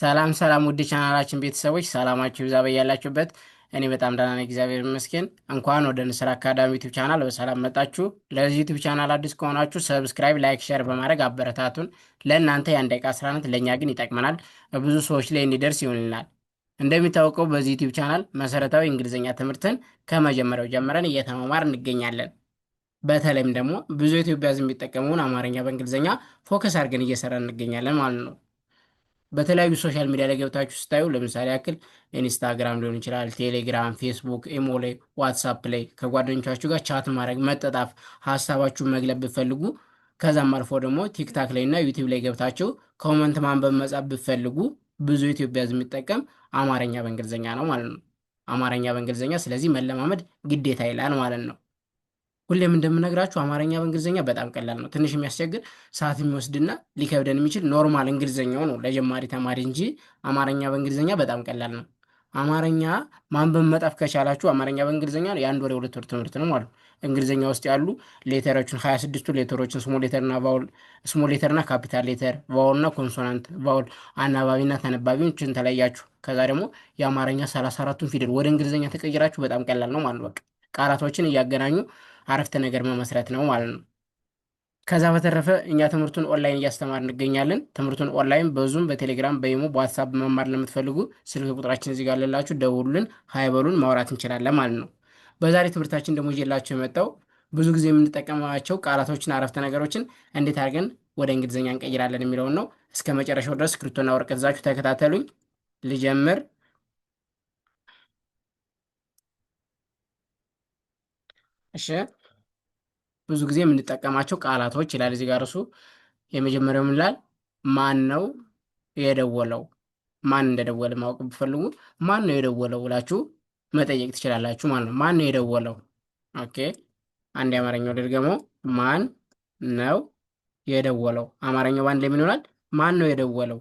ሰላም ሰላም ውድ ቻናላችን ቤተሰቦች ሰላማችሁ ይብዛ በያላችሁበት። እኔ በጣም ደህና ነኝ፣ እግዚአብሔር ይመስገን። እንኳን ወደ ንስር አካዳሚ ዩቲዩብ ቻናል በሰላም መጣችሁ። ለዚህ ዩቲዩብ ቻናል አዲስ ከሆናችሁ ሰብስክራይብ፣ ላይክ፣ ሼር በማድረግ አበረታቱን። ለእናንተ የአንድ ደቂቃ ስራ ናት፣ ለእኛ ግን ይጠቅመናል፣ ብዙ ሰዎች ላይ እንዲደርስ ይሆንልናል። እንደሚታወቀው በዚህ ዩቲዩብ ቻናል መሰረታዊ እንግሊዝኛ ትምህርትን ከመጀመሪያው ጀምረን እየተመማር እንገኛለን። በተለይም ደግሞ ብዙ ኢትዮጵያ ሕዝብ የሚጠቀመውን አማርኛ በእንግሊዝኛ ፎከስ አድርገን እየሰራ እንገኛለን ማለት ነው። በተለያዩ ሶሻል ሚዲያ ላይ ገብታችሁ ስታዩ ለምሳሌ ያክል ኢንስታግራም ሊሆን ይችላል፣ ቴሌግራም፣ ፌስቡክ፣ ኢሞ ላይ፣ ዋትሳፕ ላይ ከጓደኞቻችሁ ጋር ቻት ማድረግ፣ መጠጣፍ፣ ሀሳባችሁን መግለብ ብትፈልጉ ከዛም አልፎ ደግሞ ቲክታክ ላይ እና ዩቲዩብ ላይ ገብታችሁ ኮመንት ማንበብ መጻፍ ብትፈልጉ ብዙ ኢትዮጵያ ሕዝብ የሚጠቀም አማርኛ በእንግሊዝኛ ነው ማለት ነው። አማርኛ በእንግሊዝኛ ስለዚህ መለማመድ ግዴታ ይላል ማለት ነው። ሁሌም እንደምነግራችሁ አማርኛ በእንግሊዝኛ በጣም ቀላል ነው። ትንሽ የሚያስቸግር ሰዓት የሚወስድና ሊከብደን የሚችል ኖርማል እንግሊዝኛው ነው ለጀማሪ ተማሪ እንጂ አማርኛ በእንግሊዝኛ በጣም ቀላል ነው። አማርኛ ማንበብ መጻፍ ከቻላችሁ አማርኛ በእንግሊዝኛ የአንድ ወር የሁለት ወር ትምህርት ነው ማለት ነው። እንግሊዝኛ ውስጥ ያሉ ሌተሮችን 26ቱ ሌተሮችን ስሞል ሌተርና ቫውል፣ ስሞል ሌተርና ካፒታል ሌተር፣ ቫውልና ኮንሶናንት፣ ቫውል አናባቢና ተነባቢዎችን ተለያችሁ። ከዛ ደግሞ የአማርኛ 34ቱን ፊደል ወደ እንግሊዝኛ ተቀይራችሁ በጣም ቀላል ነው ማለት ነው። በቃ ቃላቶችን እያገናኙ አረፍተ ነገር መመስረት ነው ማለት ነው። ከዛ በተረፈ እኛ ትምህርቱን ኦንላይን እያስተማር እንገኛለን። ትምህርቱን ኦንላይን በዙም፣ በቴሌግራም፣ በኢሞ፣ በዋትሳፕ መማር ለምትፈልጉ ስልክ ቁጥራችን እዚህ ጋር ልላችሁ፣ ደውሉልን፣ ሀይበሉን ማውራት እንችላለን ማለት ነው። በዛሬ ትምህርታችን ደግሞ ይዤላችሁ የመጣው ብዙ ጊዜ የምንጠቀማቸው ቃላቶችን፣ አረፍተ ነገሮችን እንዴት አድርገን ወደ እንግሊዝኛ እንቀይራለን የሚለውን ነው። እስከ መጨረሻው ድረስ እስክሪብቶና ወረቀት ይዛችሁ ተከታተሉኝ። ልጀምር። እሺ፣ ብዙ ጊዜ የምንጠቀማቸው ቃላቶች ይላል እዚህ ጋር እሱ የመጀመሪያው ምን ይላል? ማን ነው የደወለው? ማን እንደደወለ ማወቅ ብትፈልጉ ማን ነው የደወለው ብላችሁ መጠየቅ ትችላላችሁ ማለት ነው። ማን ነው የደወለው? ኦኬ፣ አንድ የአማርኛው ድገመው። ማን ነው የደወለው? አማርኛው በአንድ ላይ ምን ይሆናል? ማን ነው የደወለው?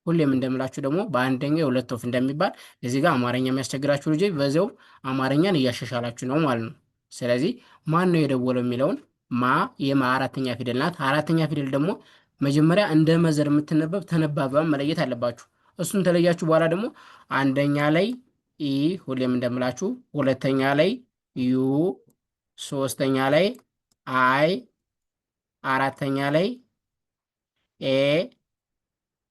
ሁሌም እንደምላችሁ ደግሞ በአንደኛ የሁለት ወፍ እንደሚባል እዚህ ጋር አማርኛ የሚያስቸግራችሁ ልጆች በዚያው አማርኛን እያሻሻላችሁ ነው ማለት ነው። ስለዚህ ማን ነው የደወለው የሚለውን ማ የማ አራተኛ ፊደል ናት። አራተኛ ፊደል ደግሞ መጀመሪያ እንደ መዘር የምትነበብ ተነባቢዋን መለየት አለባችሁ። እሱን ተለያችሁ በኋላ ደግሞ አንደኛ ላይ ኢ ሁሌም እንደምላችሁ፣ ሁለተኛ ላይ ዩ፣ ሶስተኛ ላይ አይ፣ አራተኛ ላይ ኤ፣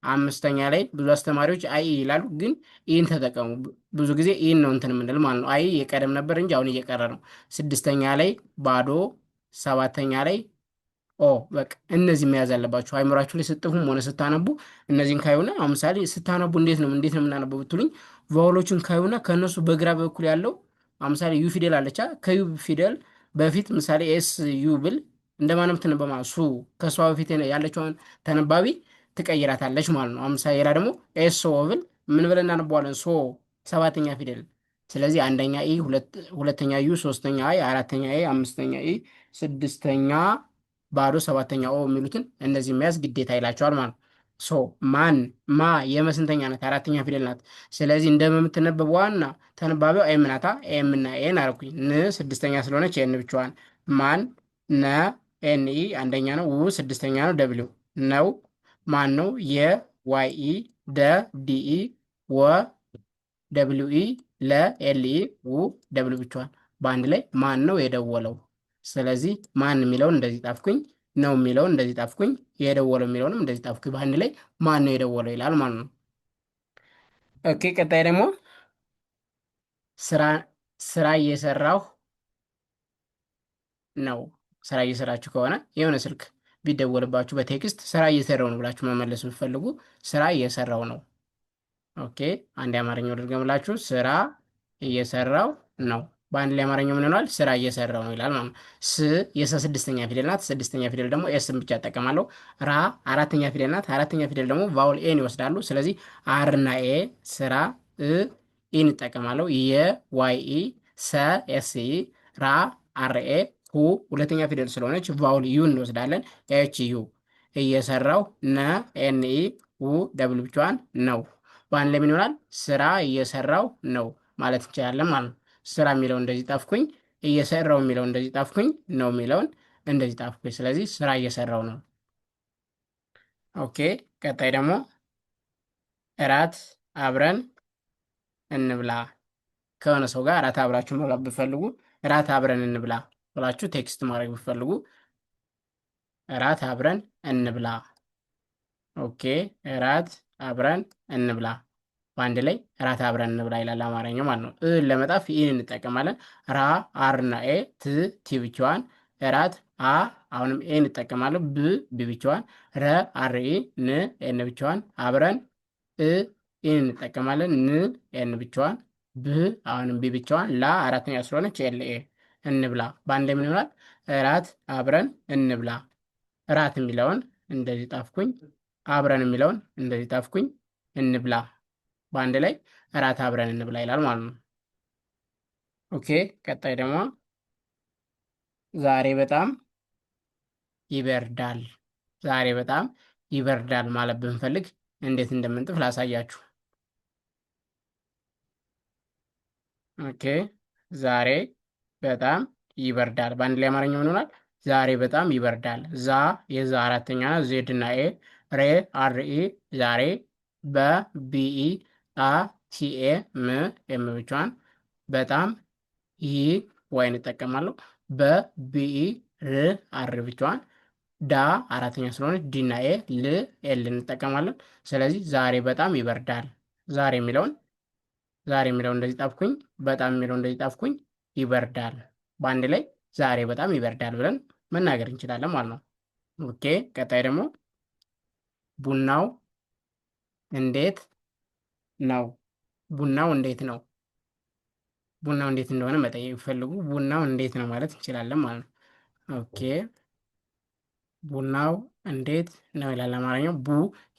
አምስተኛ ላይ ብዙ አስተማሪዎች አይ ይላሉ፣ ግን ኢን ተጠቀሙ። ብዙ ጊዜ ኢን ነው እንትን የምንል ማለት ነው። አይ የቀደም ነበር እንጂ አሁን እየቀረ ነው። ስድስተኛ ላይ ባዶ፣ ሰባተኛ ላይ ኦ። በቃ እነዚህ መያዝ አለባችሁ አይምራችሁ ላይ ስጥፉም ሆነ ስታነቡ። እነዚህን ካዩና አሁን ምሳሌ ስታነቡ እንዴት ነው የምናነበው ብትሉኝ፣ ቫውሎችን ካዩና ከእነሱ በግራ በኩል ያለው አሁን ምሳሌ ዩ ፊደል አለቻ። ከዩ ፊደል በፊት ምሳሌ ኤስ ዩ ብል እንደማንም ትነበማ ሱ ከእሷ በፊት ያለችውን ተነባቢ ትቀይራታለች ማለት ነው። አሁን ምሳሌ ሌላ ደግሞ ኤስ ኦ ብል ምን ብለን እናነበዋለን? ሶ ሰባተኛ ፊደል። ስለዚህ አንደኛ ኢ፣ ሁለተኛ ዩ፣ ሶስተኛ አይ፣ አራተኛ ኤ፣ አምስተኛ ኢ፣ ስድስተኛ ባዶ፣ ሰባተኛ ኦ የሚሉትን እነዚህ መያዝ ግዴታ ይላቸዋል ማለት ነው። ሶ ማን ማ የመስንተኛ ናት? አራተኛ ፊደል ናት። ስለዚህ እንደምትነበብ ዋና ተነባቢው ኤም ናታ። ኤም እና ኤን አልኩኝ። ን ስድስተኛ ስለሆነች ኤን ብቻዋን። ማን ነ ኤን ኢ አንደኛ ነው። ው ስድስተኛ ነው። ደብሊው ነው። ማን ነው? የዋይ ኢ፣ ደ ዲ ኢ፣ ወ ደብሊው ኢ፣ ለ ኤል ኢ፣ ው ደብሊው ብቻዋን። በአንድ ላይ ማን ነው የደወለው? ስለዚህ ማን የሚለውን እንደዚህ ጣፍኩኝ፣ ነው የሚለውን እንደዚህ ጣፍኩኝ፣ የደወለው የሚለውንም እንደዚህ ጣፍኩኝ። በአንድ ላይ ማን ነው የደወለው ይላል ማለት ነው። ኦኬ፣ ቀጣይ ደግሞ ስራ ስራ እየሰራሁ ነው። ስራ እየሰራችሁ ከሆነ የሆነ ስልክ ቢደወልባችሁ በቴክስት ስራ እየሰራው ነው ብላችሁ መመለስ ብትፈልጉ ስራ እየሰራው ነው። ኦኬ፣ አንድ የአማርኛው ድርገምላችሁ ስራ እየሰራው ነው። በአንድ ላይ አማርኛው ምን ይሆናል? ስራ እየሰራው ነው ይላል ማለት ነው። ስ የሰ ስድስተኛ ፊደል ናት። ስድስተኛ ፊደል ደግሞ ኤስን ብቻ እጠቀማለሁ። ራ አራተኛ ፊደል ናት። አራተኛ ፊደል ደግሞ ቫውል ኤን ይወስዳሉ። ስለዚህ አርና ኤ፣ ስራ እ ኢን እጠቀማለሁ። የ ዋይ ኢ፣ ሰ ኤስ ኢ፣ ራ አር ኤ፣ ሁ ሁለተኛ ፊደል ስለሆነች ቫውል ዩ እንወስዳለን። ኤች ዩ እየሰራው፣ ነ ኤን ኢ፣ ው ደብል ብቻዋን ነው። በአንድ ላይ ምን ይሆናል? ስራ እየሰራው ነው ማለት እንችላለን ማለት ነው። ስራ የሚለው እንደዚህ ጣፍኩኝ፣ እየሰራው የሚለው እንደዚህ ጣፍኩኝ፣ ነው የሚለውን እንደዚህ ጣፍኩኝ። ስለዚህ ስራ እየሰራው ነው። ኦኬ፣ ቀጣይ ደግሞ እራት አብረን እንብላ። ከሆነ ሰው ጋር እራት አብራችሁ መብላት ብትፈልጉ እራት አብረን እንብላ ብላችሁ ቴክስት ማድረግ ብትፈልጉ እራት አብረን እንብላ። ኦኬ፣ እራት አብረን እንብላ። በአንድ ላይ እራት አብረን እንብላ ይላል አማርኛው ማለት ነው። ለመጣፍ ይህን እንጠቀማለን። ራ አርና ኤ ት ቲ ብቻዋን እራት አ አሁንም ኤ እንጠቀማለሁ። ብ ብቻዋን ረ አር ኢ ን ኤን ብቻዋን አብረን እ ኢን እንጠቀማለን። ን ኤን ብቻዋን ብ አሁንም ቢ ብቻዋን ላ አራተኛ ስለሆነች ኤል ኤ እንብላ። በአንድ ላይ ምን ይሆናል? እራት አብረን እንብላ። እራት የሚለውን እንደዚህ ጣፍኩኝ። አብረን የሚለውን እንደዚህ ጣፍኩኝ። እንብላ በአንድ ላይ እራት አብረን እንብላ ይላል ማለት ነው። ኦኬ፣ ቀጣይ ደግሞ ዛሬ በጣም ይበርዳል። ዛሬ በጣም ይበርዳል ማለት ብንፈልግ እንዴት እንደምንጥፍ ላሳያችሁ። ኦኬ፣ ዛሬ በጣም ይበርዳል። በአንድ ላይ አማርኛ ምን ይሆናል? ዛሬ በጣም ይበርዳል። ዛ የዛ አራተኛ ነው። ዜድ እና ኤ ሬ አር ኢ ዛሬ በቢኢ አ ቲኤ ም ኤም ብቻዋን በጣም ይ ዋይን እጠቀማለሁ። በቢኢ ር አር ብቻዋን ዳ አራተኛ ስለሆነች ዲ እና ኤ ል ኤል እንጠቀማለን። ስለዚህ ዛሬ በጣም ይበርዳል። ዛሬ የሚለውን እንደዚህ ጣፍኩኝ። በጣም የሚለው እንደዚህ ጣፍኩኝ። ይበርዳል። በአንድ ላይ ዛሬ በጣም ይበርዳል ብለን መናገር እንችላለን ማለት ነው። ኦኬ፣ ቀጣይ ደግሞ ቡናው እንዴት ነው? ቡናው እንዴት ነው? ቡናው እንዴት እንደሆነ መጠየቅ ፈልጉ ቡናው እንዴት ነው ማለት እንችላለን ማለት ነው። ኦኬ፣ ቡናው እንዴት ነው ይላል አማርኛው። ቡ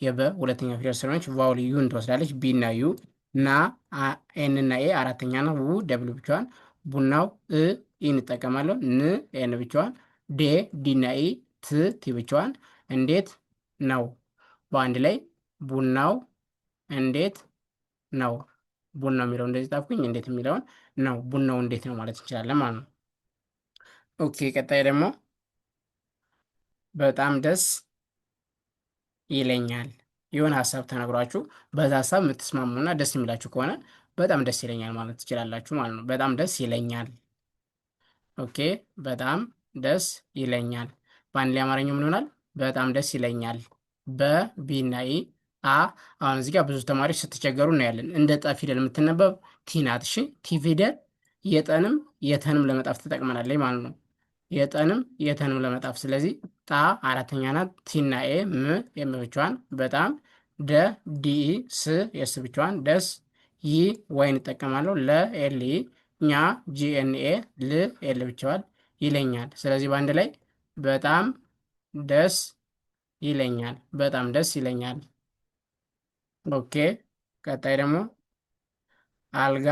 የበ ሁለተኛ ፊደል ስለሆነች ቫውል ዩን ትወስዳለች። ቢ እና ዩ እና ኤን እና ኤ አራተኛ ነው። ው ደብል ብቻዋን ቡናው ኢ እንጠቀማለሁ። ን ኤን ብቻዋን ዴ ዲ እና ኢ ት ቲ ብቻዋን እንዴት ነው በአንድ ላይ ቡናው እንዴት ነው። ቡናው የሚለው እንደዚህ ጣፍኩኝ። እንዴት የሚለውን ነው ቡናው እንዴት ነው ማለት እንችላለን ማለት ነው። ኦኬ፣ ቀጣይ ደግሞ በጣም ደስ ይለኛል። የሆነ ሀሳብ ተነግሯችሁ በዛ ሀሳብ የምትስማሙና ደስ የሚላችሁ ከሆነ በጣም ደስ ይለኛል ማለት ትችላላችሁ ማለት ነው። በጣም ደስ ይለኛል። ኦኬ፣ በጣም ደስ ይለኛል። በአንድ ላይ አማርኛው ምን ይሆናል? በጣም ደስ ይለኛል። በቢና ኢ አ አሁን እዚህ ጋር ብዙ ተማሪዎች ስትቸገሩ እናያለን። እንደ ጠ ፊደል የምትነበብ ቲ ናት። እሺ፣ ቲ ፊደል የጠንም የተንም ለመጣፍ ትጠቅመናለች ማለት ነው። የጠንም የተንም ለመጣፍ ስለዚህ ጣ አራተኛ ናት። ቲና ኤ ም የም ብቻዋን በጣም ደ ዲ ስ የስ ብቻዋን ደስ ይ ዋይን እጠቀማለሁ። ለ ኤል ኢ ኛ ጂኤንኤ ል ኤል ብቻዋን ይለኛል። ስለዚህ በአንድ ላይ በጣም ደስ ይለኛል። በጣም ደስ ይለኛል። ኦኬ፣ ቀጣይ ደግሞ አልጋ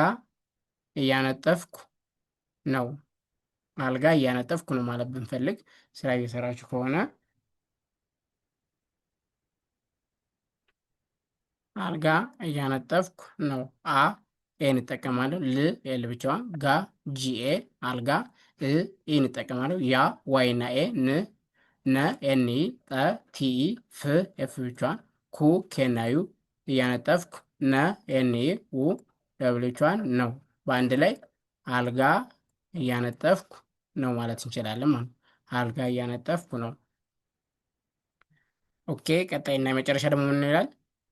እያነጠፍኩ ነው። አልጋ እያነጠፍኩ ነው ማለት ብንፈልግ ስራ እየሰራችሁ ከሆነ አልጋ እያነጠፍኩ ነው። አ ኤ እንጠቀማለሁ። ል ኤል ብቻዋን ጋ ጂኤ አልጋ ኢ እንጠቀማለሁ። ያ ዋይ እና ኤ ን ነ ኤን ኢ ጠ ቲ ኢ ፍ ኤፍ ብቻዋን ኩ ኬና ዩ እያነጠፍኩ ነ ኤን ኢ ው ደብል ብቻዋን ነው። በአንድ ላይ አልጋ እያነጠፍኩ ነው ማለት እንችላለን ማለት ነው። አልጋ እያነጠፍኩ ነው። ኦኬ፣ ቀጣይና የመጨረሻ ደግሞ ምን ይላል?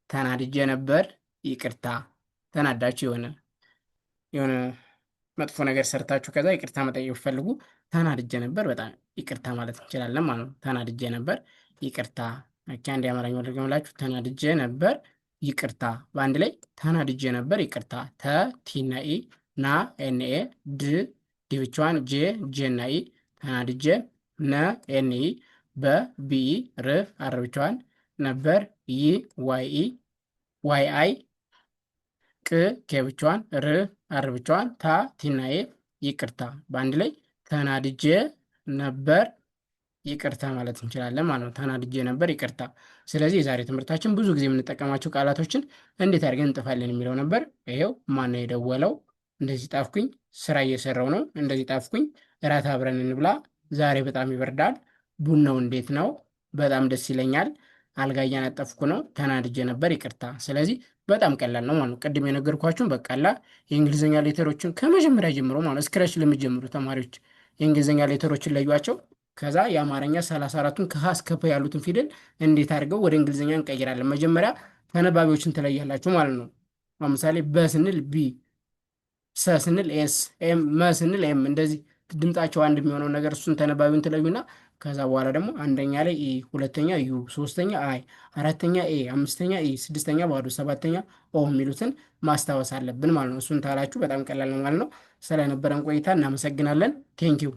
ተናድጄ ነበር ይቅርታ። ተናዳችሁ የሆነ መጥፎ ነገር ሰርታችሁ ከዛ ይቅርታ መጠየቅ ፈልጉ ተናድጄ ነበር በጣም ይቅርታ ማለት እንችላለን ማለት ነው። ተናድጄ ነበር ይቅርታ። ኦኬ፣ አንድ የአማርኛው ልድገምላችሁ። ተናድጄ ነበር ይቅርታ። በአንድ ላይ ተናድጄ ነበር ይቅርታ። ተ ቲና ኢ ና ኤን ኤ ድ ዲ ብቻዋን ጄ ጄ እና ኢ ተናድጄ ነ ኤን ኢ በቢኢ ር አር ብቻዋን ነበር ይ ዋይ ኢ ዋይ አይ ቅ ኬ ብቻዋን ር አር ብቻዋን ታ ቲና ኤ ይቅርታ። በአንድ ላይ ተናድጄ ነበር ይቅርታ ማለት እንችላለን ማለት ነው። ተናድጄ ነበር ይቅርታ። ስለዚህ የዛሬ ትምህርታችን ብዙ ጊዜ የምንጠቀማቸው ቃላቶችን እንዴት አድርገን እንጥፋለን የሚለው ነበር። ይሄው ማነው የደወለው? እንደዚህ ጣፍኩኝ። ስራ እየሰራው ነው። እንደዚህ ጣፍኩኝ። እራት አብረን እንብላ። ዛሬ በጣም ይበርዳል። ቡናው እንዴት ነው? በጣም ደስ ይለኛል። አልጋ እያነጠፍኩ ነው። ተናድጄ ነበር ይቅርታ። ስለዚህ በጣም ቀላል ነው ማለት ነው። ቅድም የነገርኳችሁን በቃላ የእንግሊዝኛ ሌተሮችን ከመጀመሪያ ጀምሮ ማለት ነው ስክራች ለሚጀምሩ ተማሪዎች የእንግሊዝኛ ሌተሮችን ለዩዋቸው። ከዛ የአማርኛ 34ቱን ከሀ እስከ ፐ ያሉትን ፊደል እንዴት አድርገው ወደ እንግሊዝኛ እንቀይራለን። መጀመሪያ ተነባቢዎችን ትለያላችሁ ማለት ነው። ለምሳሌ በስንል ቢ፣ ሰ ስንል ኤስ፣ ኤም፣ መ ስንል ኤም፣ እንደዚህ ድምጣቸው አንድ የሚሆነው ነገር እሱን ተነባቢውን ትለዩና ከዛ በኋላ ደግሞ አንደኛ ላይ ኢ፣ ሁለተኛ ዩ፣ ሶስተኛ አይ፣ አራተኛ ኤ፣ አምስተኛ ኢ፣ ስድስተኛ ባዶ፣ ሰባተኛ ኦ የሚሉትን ማስታወስ አለብን ማለት ነው። እሱን ታላችሁ በጣም ቀላል ነው ማለት ነው። ስለነበረን ቆይታ እናመሰግናለን። ቴንኪው